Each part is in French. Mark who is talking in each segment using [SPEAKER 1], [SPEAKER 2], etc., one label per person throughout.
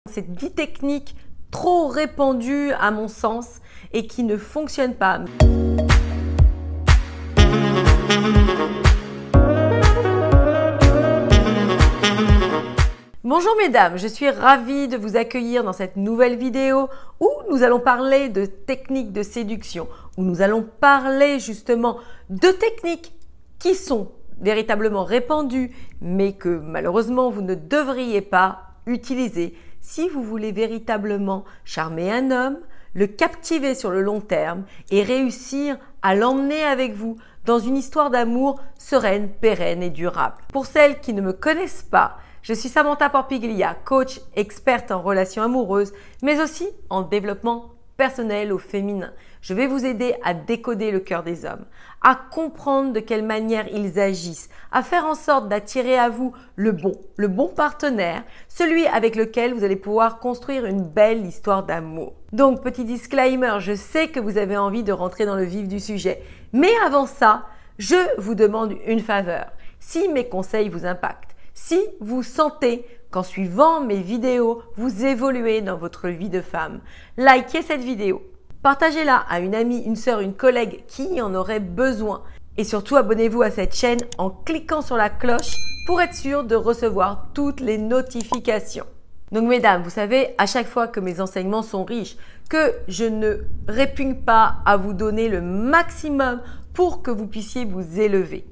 [SPEAKER 1] C'est 10 techniques trop répandues à mon sens et qui ne fonctionnent pas. Bonjour mesdames, je suis ravie de vous accueillir dans cette nouvelle vidéo où nous allons parler de techniques de séduction, où nous allons parler justement de techniques qui sont véritablement répandues mais que malheureusement vous ne devriez pas utiliser si vous voulez véritablement charmer un homme, le captiver sur le long terme et réussir à l'emmener avec vous dans une histoire d'amour sereine, pérenne et durable. Pour celles qui ne me connaissent pas, je suis Samantha Porpiglia, coach experte en relations amoureuses, mais aussi en développement personnel au féminin. Je vais vous aider à décoder le cœur des hommes, à comprendre de quelle manière ils agissent, à faire en sorte d'attirer à vous le bon partenaire, celui avec lequel vous allez pouvoir construire une belle histoire d'amour. Donc, petit disclaimer, je sais que vous avez envie de rentrer dans le vif du sujet, mais avant ça, je vous demande une faveur. Si mes conseils vous impactent, si vous sentez qu'en suivant mes vidéos, vous évoluez dans votre vie de femme, likez cette vidéo, partagez-la à une amie, une sœur, une collègue qui en aurait besoin. Et surtout, abonnez-vous à cette chaîne en cliquant sur la cloche pour être sûr de recevoir toutes les notifications. Donc mesdames, vous savez, à chaque fois que mes enseignements sont riches, que je ne répugne pas à vous donner le maximum pour que vous puissiez vous élever.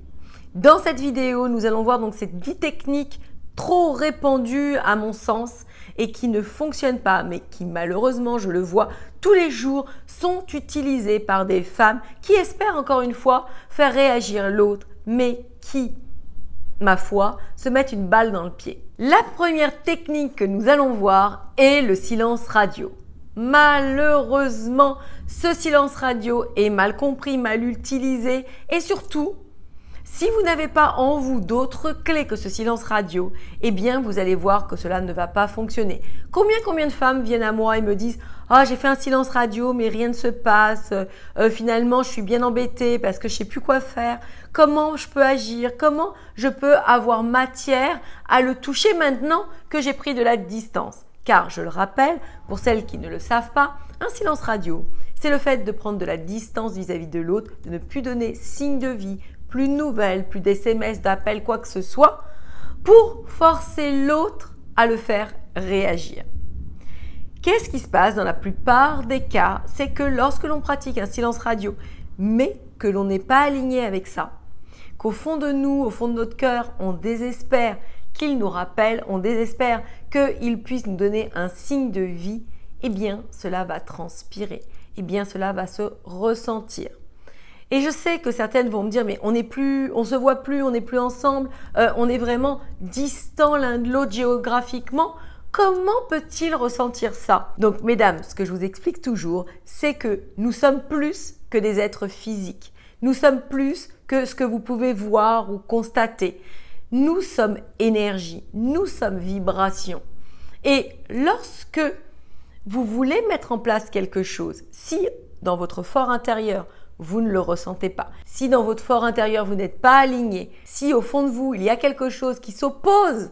[SPEAKER 1] Dans cette vidéo, nous allons voir donc ces 10 techniques trop répandues à mon sens et qui ne fonctionnent pas, mais qui malheureusement, je le vois tous les jours, sont utilisées par des femmes qui espèrent encore une fois faire réagir l'autre, mais qui, ma foi, se mettent une balle dans le pied. La première technique que nous allons voir est le silence radio. Malheureusement, ce silence radio est mal compris, mal utilisé et surtout, si vous n'avez pas en vous d'autres clés que ce silence radio, eh bien vous allez voir que cela ne va pas fonctionner. Combien de femmes viennent à moi et me disent « Ah, j'ai fait un silence radio mais rien ne se passe, finalement je suis bien embêtée parce que je ne sais plus quoi faire, comment je peux agir, comment je peux avoir matière à le toucher maintenant que j'ai pris de la distance ?» Car je le rappelle, pour celles qui ne le savent pas, un silence radio, c'est le fait de prendre de la distance vis-à-vis de l'autre, de ne plus donner signe de vie, plus de nouvelles, plus d'SMS, d'appels, quoi que ce soit, pour forcer l'autre à le faire réagir. Qu'est-ce qui se passe dans la plupart des cas? C'est que lorsque l'on pratique un silence radio, mais que l'on n'est pas aligné avec ça, qu'au fond de nous, au fond de notre cœur, on désespère qu'il nous rappelle, on désespère qu'il puisse nous donner un signe de vie, eh bien cela va transpirer, eh bien cela va se ressentir. Et je sais que certaines vont me dire, mais on se voit plus, on n'est plus ensemble, on est vraiment distants l'un de l'autre géographiquement. Comment peut-il ressentir ça? Donc mesdames, ce que je vous explique toujours, c'est que nous sommes plus que des êtres physiques. Nous sommes plus que ce que vous pouvez voir ou constater. Nous sommes énergie, nous sommes vibration. Et lorsque vous voulez mettre en place quelque chose, si dans votre fort intérieur, vous ne le ressentez pas. Si dans votre fort intérieur, vous n'êtes pas aligné, si au fond de vous, il y a quelque chose qui s'oppose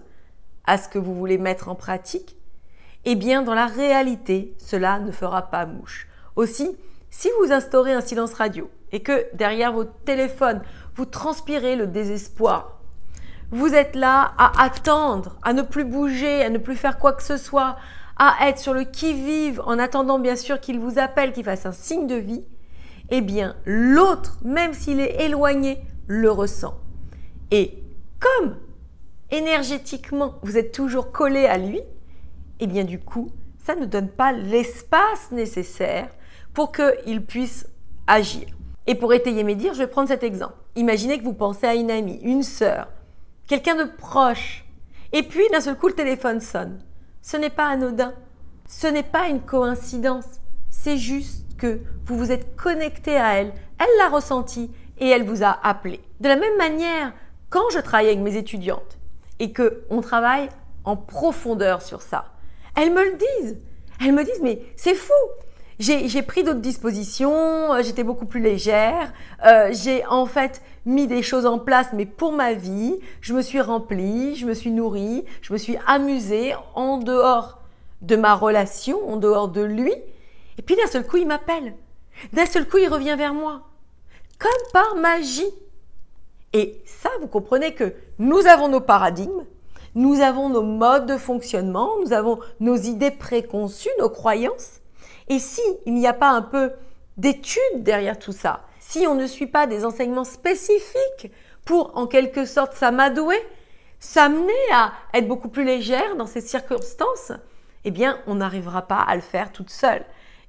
[SPEAKER 1] à ce que vous voulez mettre en pratique, eh bien, dans la réalité, cela ne fera pas mouche. Aussi, si vous instaurez un silence radio et que derrière votre téléphone, vous transpirez le désespoir, vous êtes là à attendre, à ne plus bouger, à ne plus faire quoi que ce soit, à être sur le qui-vive en attendant bien sûr qu'il vous appelle, qu'il fasse un signe de vie, eh bien, l'autre, même s'il est éloigné, le ressent. Et comme énergétiquement, vous êtes toujours collé à lui, eh bien, du coup, ça ne donne pas l'espace nécessaire pour qu'il puisse agir. Et pour étayer mes dires, je vais prendre cet exemple. Imaginez que vous pensez à une amie, une sœur, quelqu'un de proche, et puis d'un seul coup, le téléphone sonne. Ce n'est pas anodin, ce n'est pas une coïncidence, c'est juste que vous vous êtes connecté à elle, elle l'a ressenti et elle vous a appelé. De la même manière, quand je travaille avec mes étudiantes et qu'on travaille en profondeur sur ça, elles me le disent. Elles me disent, mais c'est fou, j'ai pris d'autres dispositions, j'étais beaucoup plus légère, j'ai en fait mis des choses en place, mais pour ma vie, je me suis remplie, je me suis nourrie, je me suis amusée en dehors de ma relation en dehors de lui. Et puis d'un seul coup, il m'appelle. D'un seul coup, il revient vers moi. Comme par magie. Et ça, vous comprenez que nous avons nos paradigmes, nous avons nos modes de fonctionnement, nous avons nos idées préconçues, nos croyances. Et si il n'y a pas un peu d'études derrière tout ça, si on ne suit pas des enseignements spécifiques pour en quelque sorte s'amadouer, s'amener à être beaucoup plus légère dans ces circonstances, eh bien, on n'arrivera pas à le faire toute seule.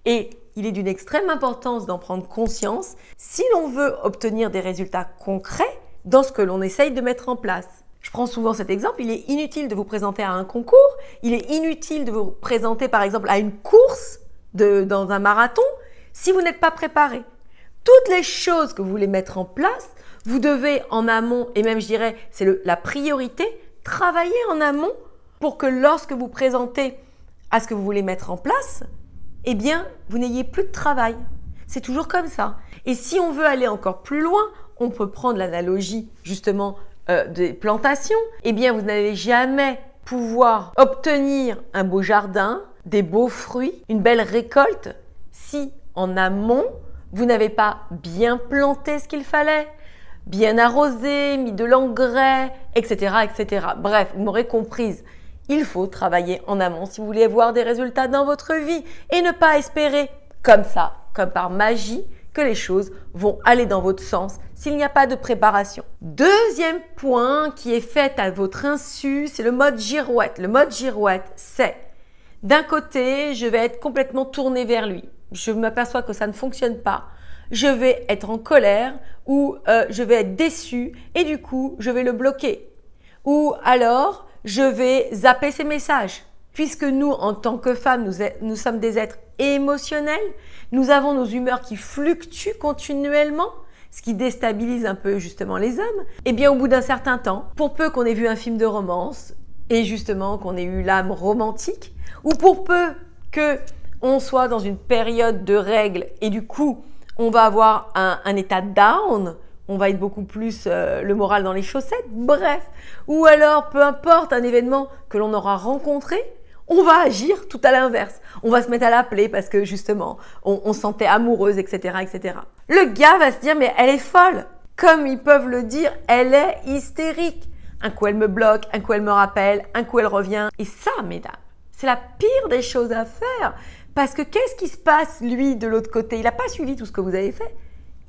[SPEAKER 1] Et il est d'une extrême importance d'en prendre conscience si l'on veut obtenir des résultats concrets dans ce que l'on essaye de mettre en place. Je prends souvent cet exemple, il est inutile de vous présenter à un concours, il est inutile de vous présenter par exemple à une course dans un marathon si vous n'êtes pas préparé. Toutes les choses que vous voulez mettre en place, vous devez en amont, et même je dirais c'est la priorité, travailler en amont pour que lorsque vous présentez à ce que vous voulez mettre en place, eh bien vous n'ayez plus de travail. C'est toujours comme ça. Et si on veut aller encore plus loin, on peut prendre l'analogie justement des plantations. Eh bien vous n'allez jamais pouvoir obtenir un beau jardin, des beaux fruits, une belle récolte si en amont, vous n'avez pas bien planté ce qu'il fallait, bien arrosé, mis de l'engrais, etc., etc. Bref, vous m'aurez comprise. Il faut travailler en amont si vous voulez voir des résultats dans votre vie et ne pas espérer comme ça, comme par magie, que les choses vont aller dans votre sens s'il n'y a pas de préparation. Deuxième point qui est fait à votre insu, c'est le mode girouette. Le mode girouette, c'est d'un côté, je vais être complètement tournée vers lui. Je m'aperçois que ça ne fonctionne pas. Je vais être en colère ou je vais être déçue et du coup, je vais le bloquer. Ou alors, je vais zapper ses messages. Puisque nous, en tant que femmes, nous sommes des êtres émotionnels, nous avons nos humeurs qui fluctuent continuellement, ce qui déstabilise un peu justement les hommes. Et bien au bout d'un certain temps, pour peu qu'on ait vu un film de romance et justement qu'on ait eu l'âme romantique, ou pour peu qu'on soit dans une période de règles et du coup, on va avoir un état down, on va être beaucoup plus le moral dans les chaussettes, bref. Ou alors, peu importe un événement que l'on aura rencontré, on va agir tout à l'inverse. On va se mettre à l'appeler parce que justement, on se sentait amoureuse, etc., etc. Le gars va se dire, mais elle est folle. Comme ils peuvent le dire, elle est hystérique. Un coup, elle me bloque, un coup, elle me rappelle, un coup, elle revient. Et ça, mesdames, c'est la pire des choses à faire. Parce que qu'est-ce qui se passe, lui, de l'autre côté? Il n'a pas suivi tout ce que vous avez fait.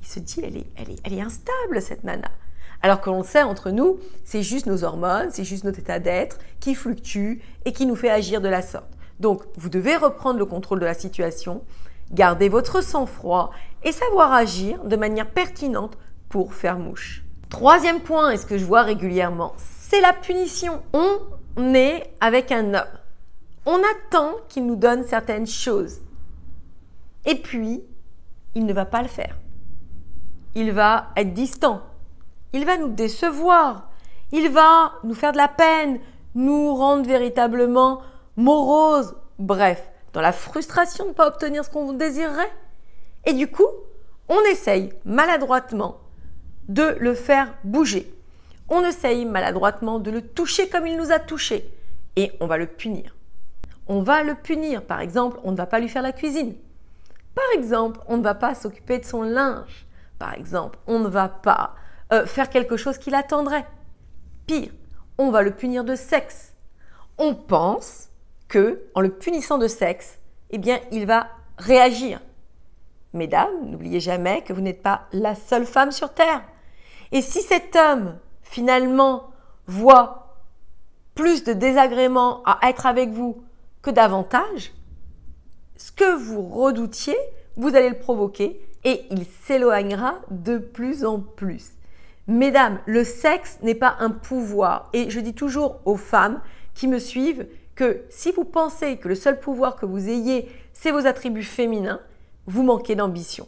[SPEAKER 1] Il se dit, elle est instable, cette nana. Alors que l'on le sait entre nous, c'est juste nos hormones, c'est juste notre état d'être qui fluctue et qui nous fait agir de la sorte. Donc, vous devez reprendre le contrôle de la situation, garder votre sang-froid et savoir agir de manière pertinente pour faire mouche. Troisième point, et ce que je vois régulièrement, c'est la punition. On est avec un homme. On attend qu'il nous donne certaines choses. Et puis, il ne va pas le faire. Il va être distant. Il va nous décevoir. Il va nous faire de la peine, nous rendre véritablement moroses. Bref, dans la frustration de ne pas obtenir ce qu'on désirerait. Et du coup, on essaye maladroitement de le faire bouger. On essaye maladroitement de le toucher comme il nous a touchés. Et on va le punir. On va le punir. Par exemple, on ne va pas lui faire la cuisine. Par exemple, on ne va pas s'occuper de son linge. Par exemple, on ne va pas faire quelque chose qui l'attendrait. Pire, on va le punir de sexe. On pense que, en le punissant de sexe, eh bien, il va réagir. Mesdames, n'oubliez jamais que vous n'êtes pas la seule femme sur Terre. Et si cet homme, finalement, voit plus de désagréments à être avec vous que d'avantages, ce que vous redoutiez, vous allez le provoquer et il s'éloignera de plus en plus. Mesdames, le sexe n'est pas un pouvoir et je dis toujours aux femmes qui me suivent que si vous pensez que le seul pouvoir que vous ayez, c'est vos attributs féminins, vous manquez d'ambition.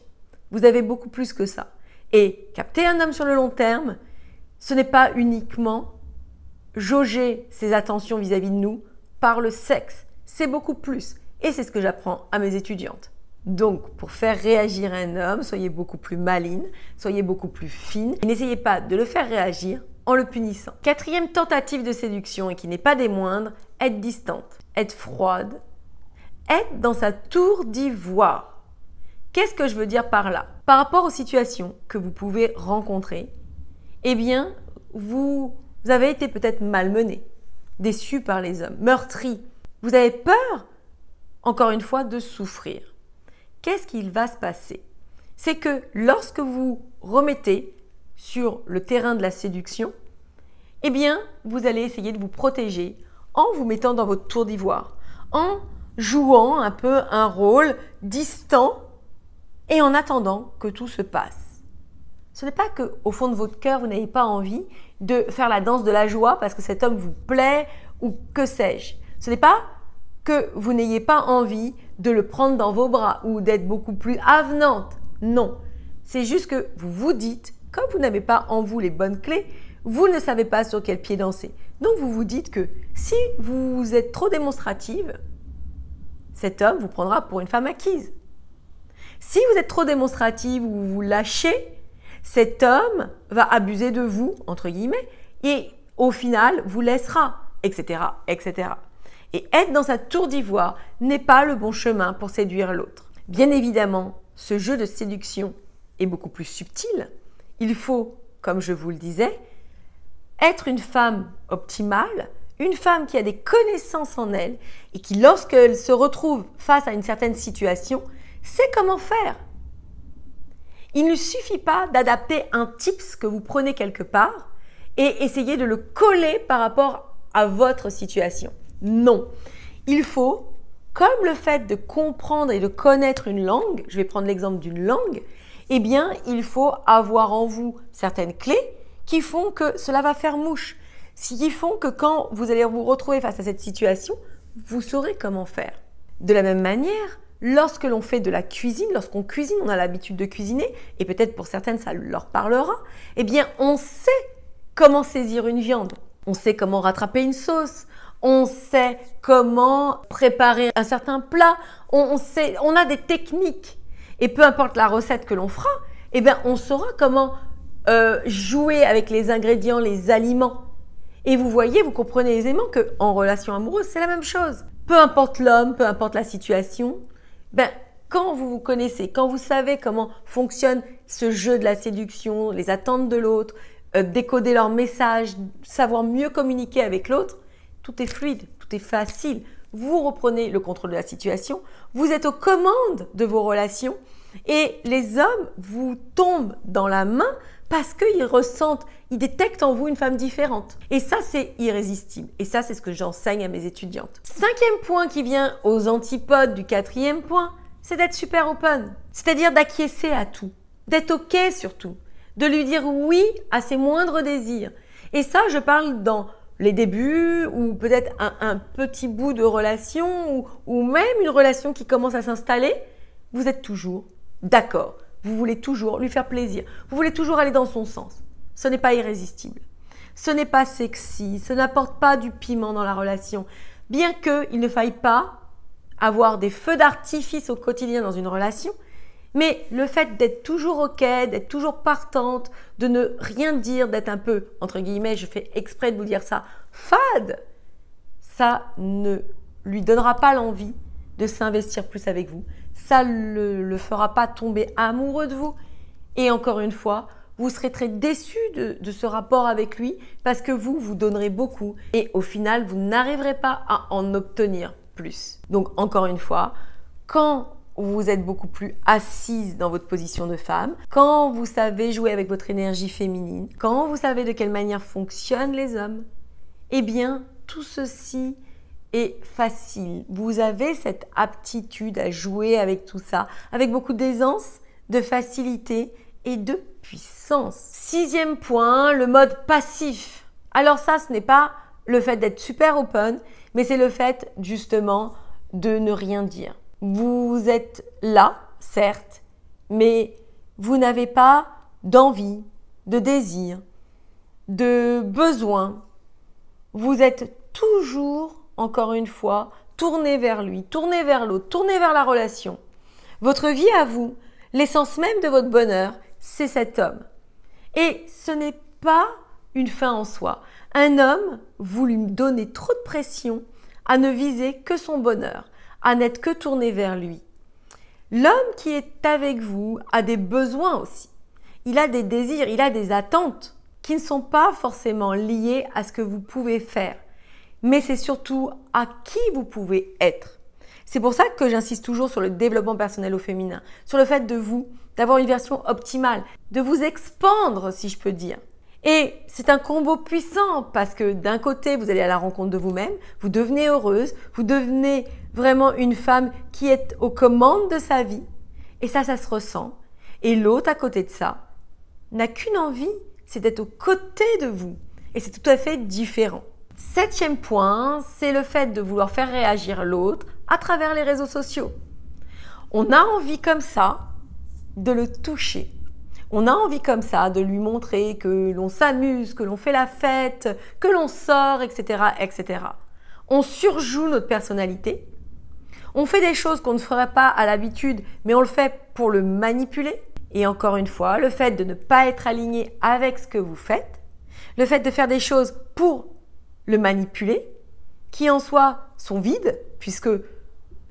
[SPEAKER 1] Vous avez beaucoup plus que ça. Et capter un homme sur le long terme, ce n'est pas uniquement jauger ses attentions vis-à-vis de nous par le sexe. C'est beaucoup plus. Et c'est ce que j'apprends à mes étudiantes. Donc, pour faire réagir un homme, soyez beaucoup plus maligne, soyez beaucoup plus fine. Et n'essayez pas de le faire réagir en le punissant. Quatrième tentative de séduction, et qui n'est pas des moindres, être distante, être froide, être dans sa tour d'ivoire. Qu'est-ce que je veux dire par là? Par rapport aux situations que vous pouvez rencontrer, eh bien, vous avez été peut-être malmené, déçu par les hommes, meurtri. Vous avez peur, encore une fois, de souffrir. Qu'est-ce qu'il va se passer? C'est que lorsque vous remettez sur le terrain de la séduction, eh bien, vous allez essayer de vous protéger en vous mettant dans votre tour d'ivoire, en jouant un peu un rôle distant et en attendant que tout se passe. Ce n'est pas qu'au fond de votre cœur, vous n'avez pas envie de faire la danse de la joie parce que cet homme vous plaît ou que sais-je. Ce n'est pas que vous n'ayez pas envie de le prendre dans vos bras ou d'être beaucoup plus avenante. Non, c'est juste que vous vous dites, comme vous n'avez pas en vous les bonnes clés, vous ne savez pas sur quel pied danser. Donc vous vous dites que si vous êtes trop démonstrative, cet homme vous prendra pour une femme acquise. Si vous êtes trop démonstrative ou vous lâchez, cet homme va abuser de vous, entre guillemets, et au final vous laissera, etc., etc. Et être dans sa tour d'ivoire n'est pas le bon chemin pour séduire l'autre. Bien évidemment, ce jeu de séduction est beaucoup plus subtil. Il faut, comme je vous le disais, être une femme optimale, une femme qui a des connaissances en elle et qui, lorsqu'elle se retrouve face à une certaine situation, sait comment faire. Il ne suffit pas d'adapter un tips que vous prenez quelque part et essayer de le coller par rapport à votre situation. Non, il faut, comme le fait de comprendre et de connaître une langue, je vais prendre l'exemple d'une langue, eh bien, il faut avoir en vous certaines clés qui font que cela va faire mouche, qui font que quand vous allez vous retrouver face à cette situation, vous saurez comment faire. De la même manière, lorsque l'on fait de la cuisine, lorsqu'on cuisine, on a l'habitude de cuisiner, et peut-être pour certaines ça leur parlera, eh bien, on sait comment saisir une viande, on sait comment rattraper une sauce, on sait comment préparer un certain plat, on a des techniques. Et peu importe la recette que l'on fera, eh bien, on saura comment jouer avec les ingrédients, les aliments. Et vous voyez, vous comprenez aisément qu'en relation amoureuse, c'est la même chose. Peu importe l'homme, peu importe la situation, ben, quand vous vous connaissez, quand vous savez comment fonctionne ce jeu de la séduction, les attentes de l'autre, décoder leurs messages, savoir mieux communiquer avec l'autre, tout est fluide, tout est facile. Vous reprenez le contrôle de la situation, vous êtes aux commandes de vos relations et les hommes vous tombent dans la main parce qu'ils ressentent, ils détectent en vous une femme différente. Et ça, c'est irrésistible. Et ça, c'est ce que j'enseigne à mes étudiantes. 5e point qui vient aux antipodes du 4e point, c'est d'être super open. C'est-à-dire d'acquiescer à tout, d'être OK surtout, de lui dire oui à ses moindres désirs. Et ça, je parle dans les débuts ou peut-être un petit bout de relation ou même une relation qui commence à s'installer, vous êtes toujours d'accord. Vous voulez toujours lui faire plaisir. Vous voulez toujours aller dans son sens. Ce n'est pas irrésistible. Ce n'est pas sexy. Ce n'apporte pas du piment dans la relation. Bien qu'il ne faille pas avoir des feux d'artifice au quotidien dans une relation, mais le fait d'être toujours OK, d'être toujours partante, de ne rien dire, d'être un peu, entre guillemets, je fais exprès de vous dire ça, fade, ça ne lui donnera pas l'envie de s'investir plus avec vous. Ça ne le fera pas tomber amoureux de vous. Et encore une fois, vous serez très déçu de ce rapport avec lui parce que vous donnerez beaucoup et au final, vous n'arriverez pas à en obtenir plus. Donc encore une fois, quand vous êtes beaucoup plus assise dans votre position de femme, quand vous savez jouer avec votre énergie féminine, quand vous savez de quelle manière fonctionnent les hommes, eh bien, tout ceci est facile. Vous avez cette aptitude à jouer avec tout ça, avec beaucoup d'aisance, de facilité et de puissance. 6e point, le mode passif. Alors ça, ce n'est pas le fait d'être super open, mais c'est le fait justement de ne rien dire. Vous êtes là, certes, mais vous n'avez pas d'envie, de désir, de besoin. Vous êtes toujours, encore une fois, tourné vers lui, tourné vers l'autre, tourné vers la relation. Votre vie à vous, l'essence même de votre bonheur, c'est cet homme. Et ce n'est pas une fin en soi. Un homme, vous lui donnez trop de pression à ne viser que son bonheur, à n'être que tourné vers lui. L'homme qui est avec vous a des besoins aussi. Il a des désirs, il a des attentes qui ne sont pas forcément liées à ce que vous pouvez faire, mais c'est surtout à qui vous pouvez être. C'est pour ça que j'insiste toujours sur le développement personnel au féminin, sur le fait d'avoir une version optimale, de vous expandre, si je peux dire. Et c'est un combo puissant parce que d'un côté, vous allez à la rencontre de vous-même, vous devenez heureuse, vous devenez vraiment une femme qui est aux commandes de sa vie. Et ça se ressent. Et l'autre, à côté de ça, n'a qu'une envie, c'est d'être aux côtés de vous. Et c'est tout à fait différent. 7e point, c'est le fait de vouloir faire réagir l'autre à travers les réseaux sociaux. On a envie comme ça de le toucher. On a envie comme ça de lui montrer que l'on s'amuse, que l'on fait la fête, que l'on sort, etc., etc. On surjoue notre personnalité. On fait des choses qu'on ne ferait pas à l'habitude, mais on le fait pour le manipuler. Et encore une fois, le fait de ne pas être aligné avec ce que vous faites, le fait de faire des choses pour le manipuler, qui en soi sont vides, puisque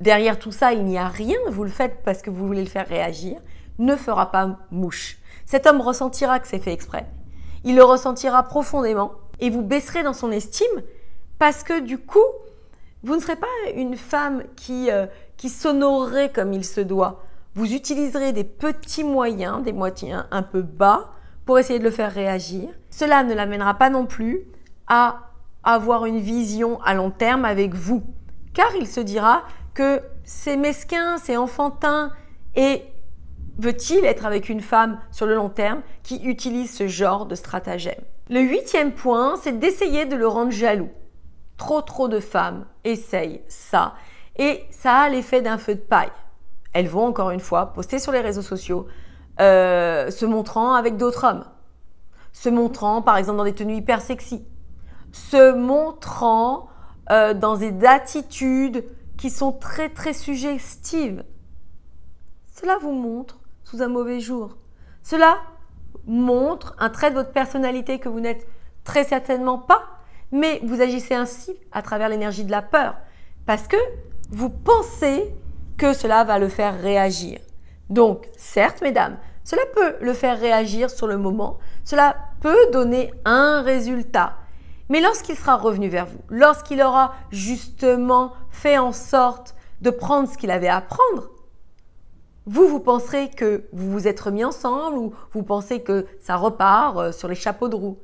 [SPEAKER 1] derrière tout ça, il n'y a rien, vous le faites parce que vous voulez le faire réagir, ne fera pas mouche. Cet homme ressentira que c'est fait exprès. Il le ressentira profondément et vous baisserez dans son estime parce que du coup, vous ne serez pas une femme qui s'honorerait comme il se doit. Vous utiliserez des petits moyens, des moyens un peu bas pour essayer de le faire réagir. Cela ne l'amènera pas non plus à avoir une vision à long terme avec vous, car il se dira que c'est mesquin, c'est enfantin et veut-il être avec une femme sur le long terme qui utilise ce genre de stratagème? Le 8e point, c'est d'essayer de le rendre jaloux. Trop de femmes essayent ça et ça a l'effet d'un feu de paille. Elles vont encore une fois poster sur les réseaux sociaux se montrant avec d'autres hommes, se montrant par exemple dans des tenues hyper sexy, se montrant dans des attitudes qui sont très suggestives. Cela vous montre sous un mauvais jour. Cela montre un trait de votre personnalité que vous n'êtes très certainement pas, mais vous agissez ainsi à travers l'énergie de la peur parce que vous pensez que cela va le faire réagir. Donc, certes, mesdames, cela peut le faire réagir sur le moment, cela peut donner un résultat. Mais lorsqu'il sera revenu vers vous, lorsqu'il aura justement fait en sorte de prendre ce qu'il avait à prendre, vous penserez que vous vous êtes remis ensemble ou vous pensez que ça repart sur les chapeaux de roue.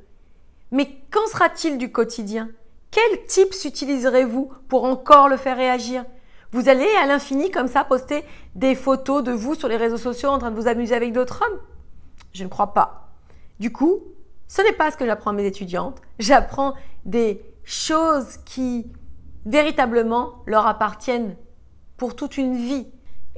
[SPEAKER 1] Mais qu'en sera-t-il du quotidien? Quel tips utiliserez-vous pour encore le faire réagir? Vous allez à l'infini comme ça poster des photos de vous sur les réseaux sociaux en train de vous amuser avec d'autres hommes? Je ne crois pas. Du coup, ce n'est pas ce que j'apprends à mes étudiantes. J'apprends des choses qui véritablement leur appartiennent pour toute une vie.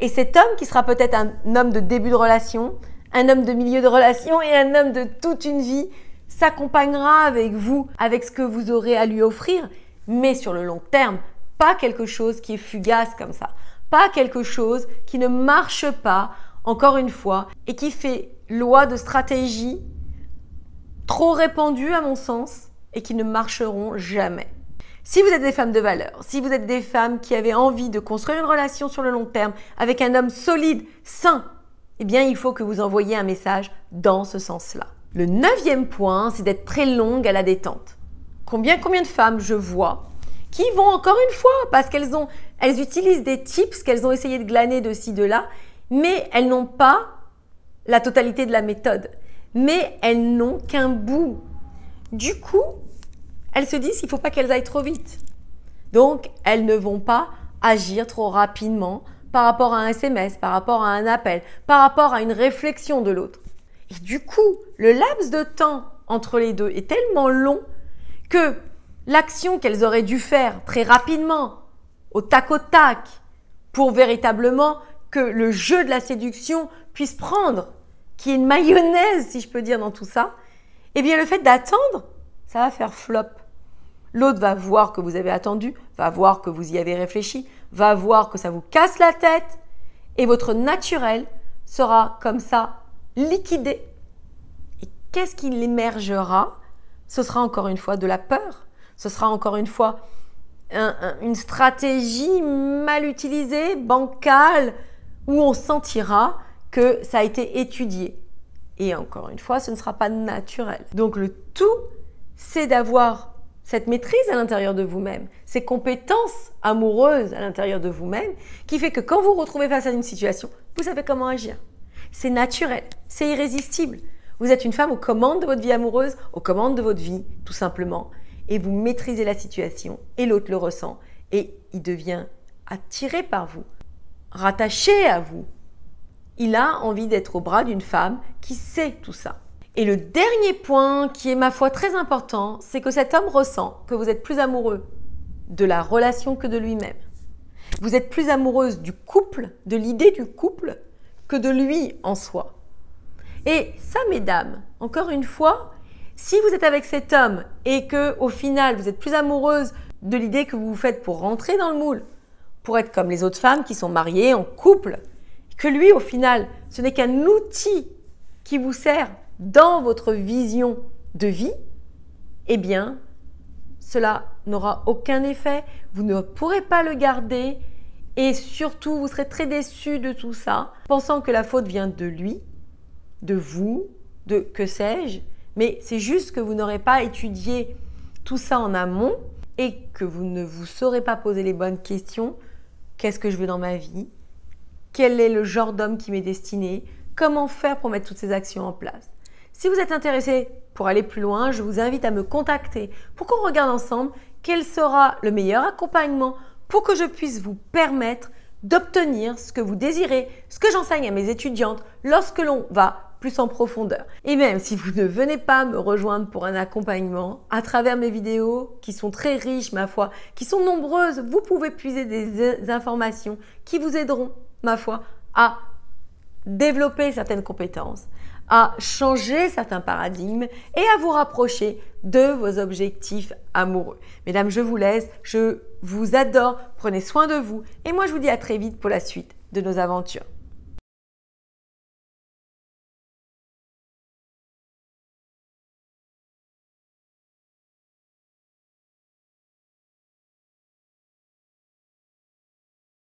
[SPEAKER 1] Et cet homme qui sera peut-être un homme de début de relation, un homme de milieu de relation et un homme de toute une vie s'accompagnera avec vous, avec ce que vous aurez à lui offrir, mais sur le long terme, pas quelque chose qui est fugace comme ça, pas quelque chose qui ne marche pas, encore une fois, et qui fait loi de stratégie trop répandues à mon sens et qui ne marcheront jamais. Si vous êtes des femmes de valeur, si vous êtes des femmes qui avaient envie de construire une relation sur le long terme avec un homme solide, sain, eh bien, il faut que vous envoyiez un message dans ce sens-là. Le 9e point, c'est d'être très longue à la détente. Combien de femmes je vois qui vont encore une fois, parce qu'elles utilisent des tips qu'elles ont essayé de glaner de ci, de là, mais elles n'ont pas la totalité de la méthode. Mais elles n'ont qu'un bout. Du coup, elles se disent qu'il ne faut pas qu'elles aillent trop vite. Donc, elles ne vont pas agir trop rapidement par rapport à un SMS, par rapport à un appel, par rapport à une réflexion de l'autre. Et du coup, le laps de temps entre les deux est tellement long que l'action qu'elles auraient dû faire très rapidement, au tac, pour véritablement que le jeu de la séduction puisse prendre, qu'il y ait une mayonnaise, si je peux dire, dans tout ça, eh bien, le fait d'attendre, ça va faire flop. L'autre va voir que vous avez attendu, va voir que vous y avez réfléchi, va voir que ça vous casse la tête et votre naturel sera comme ça liquidé. Et qu'est-ce qui émergera? Ce sera encore une fois de la peur. Ce sera encore une fois une stratégie mal utilisée, bancale, où on sentira que ça a été étudié. Et encore une fois, ce ne sera pas naturel. Donc le tout, c'est d'avoir cette maîtrise à l'intérieur de vous-même, ces compétences amoureuses à l'intérieur de vous-même, qui fait que quand vous vous retrouvez face à une situation, vous savez comment agir. C'est naturel, c'est irrésistible. Vous êtes une femme aux commandes de votre vie amoureuse, aux commandes de votre vie, tout simplement. Et vous maîtrisez la situation et l'autre le ressent. Et il devient attiré par vous, rattaché à vous. Il a envie d'être au bras d'une femme qui sait tout ça. Et le dernier point qui est ma foi très important, c'est que cet homme ressent que vous êtes plus amoureux de la relation que de lui-même. Vous êtes plus amoureuse du couple, de l'idée du couple, que de lui en soi. Et ça, mesdames, encore une fois, si vous êtes avec cet homme et que au final vous êtes plus amoureuse de l'idée que vous vous faites pour rentrer dans le moule, pour être comme les autres femmes qui sont mariées en couple, que lui au final ce n'est qu'un outil qui vous sert dans votre vision de vie, eh bien cela n'aura aucun effet, vous ne pourrez pas le garder et surtout vous serez très déçus de tout ça, pensant que la faute vient de lui, de vous, de que sais-je, mais c'est juste que vous n'aurez pas étudié tout ça en amont et que vous ne vous saurez pas poser les bonnes questions. Qu'est-ce que je veux dans ma vie? Quel est le genre d'homme qui m'est destiné? Comment faire pour mettre toutes ces actions en place? Si vous êtes intéressé pour aller plus loin, je vous invite à me contacter pour qu'on regarde ensemble quel sera le meilleur accompagnement pour que je puisse vous permettre d'obtenir ce que vous désirez, ce que j'enseigne à mes étudiantes lorsque l'on va plus en profondeur. Et même si vous ne venez pas me rejoindre pour un accompagnement, à travers mes vidéos qui sont très riches, ma foi, qui sont nombreuses, vous pouvez puiser des informations qui vous aideront, ma foi, à développer certaines compétences, à changer certains paradigmes et à vous rapprocher de vos objectifs amoureux. Mesdames, je vous laisse, je vous adore, prenez soin de vous et moi je vous dis à très vite pour la suite de nos aventures.